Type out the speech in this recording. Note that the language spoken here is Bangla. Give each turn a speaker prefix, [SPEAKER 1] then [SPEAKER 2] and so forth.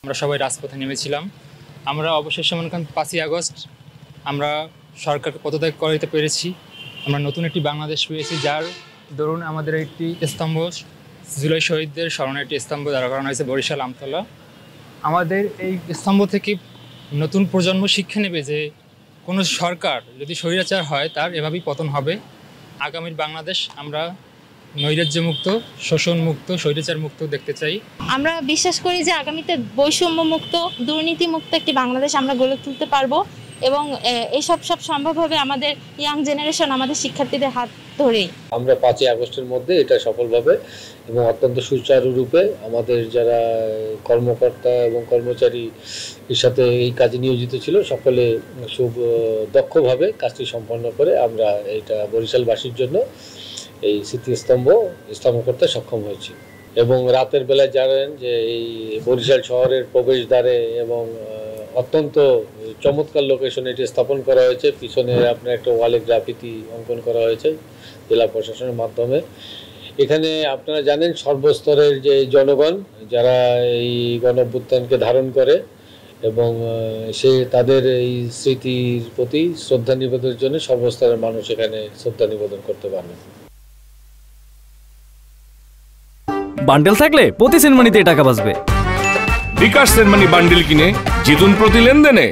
[SPEAKER 1] আমরা সবাই রাজপথে নেমেছিলাম। আমরা অবশেষে মনে করেন 5ই আগস্ট আমরা সরকারকে পদত্যাগ করাতে পেরেছি। আমরা নতুন একটি বাংলাদেশ পেয়েছি, যার দরুন আমাদের একটি স্তম্ভ, জুলাই শহীদদের স্মরণে একটি স্তম্ভ দাঁড়া করানো হয়েছে বরিশাল আমতলা। আমাদের এই স্তম্ভ থেকে নতুন প্রজন্ম শিক্ষা নেবে যে কোনো সরকার যদি স্বৈরাচার হয় তার এভাবেই পতন হবে। আগামীর বাংলাদেশ আমরা নৈরাজ্যমুক্ত, শোষণমুক্ত, স্বৈরাচার মুক্ত দেখতে চাই।
[SPEAKER 2] আমরা বিশ্বাস করি যে আগামীতে বৈষম্য মুক্ত, দুর্নীতিমুক্ত একটি বাংলাদেশ আমরা গড়ে তুলতে পারবো এবং এইসব সম্ভব হবে আমাদের ইয়াং জেনারেশন, আমাদের শিক্ষার্থীদের হাত ধরেই।
[SPEAKER 3] আমরা 5ই আগস্টের মধ্যে এটা সফলভাবে এবং অত্যন্ত সুচারুরূপে আমাদের যারা কর্মকর্তা এবং কর্মচারী এর সাথে এই কাজে নিয়োজিত ছিল সকলে খুব দক্ষভাবে কাজটি সম্পন্ন করে আমরা এটা বরিশালবাসীর জন্য এই স্মৃতিস্তম্ভ স্থাপন করতে সক্ষম হয়েছি। এবং রাতের বেলায় জানেন যে এই বরিশাল শহরের প্রবেশদ্বারে এবং অত্যন্ত চমৎকার লোকেশনে এটি স্থাপন করা হয়েছে। পিছনে আপনার একটা ওয়ালে গ্রাফিতি অঙ্কন করা হয়েছে জেলা প্রশাসনের মাধ্যমে। এখানে আপনারা জানেন সর্বস্তরের যে জনগণ যারা এই গণঅভ্যুত্থানকে ধারণ করে এবং সে তাদের এই স্মৃতির প্রতি শ্রদ্ধা নিবেদনের জন্য সর্বস্তরের মানুষ এখানে শ্রদ্ধা নিবেদন করতে পারবে।
[SPEAKER 4] বান্ডেল থাকলে প্রতি সেনমানিতে টাকা বাঁচবে।
[SPEAKER 5] বিকাশ সেনমানি বান্ডেল কিনে জিতুন প্রতি লেনদেনে।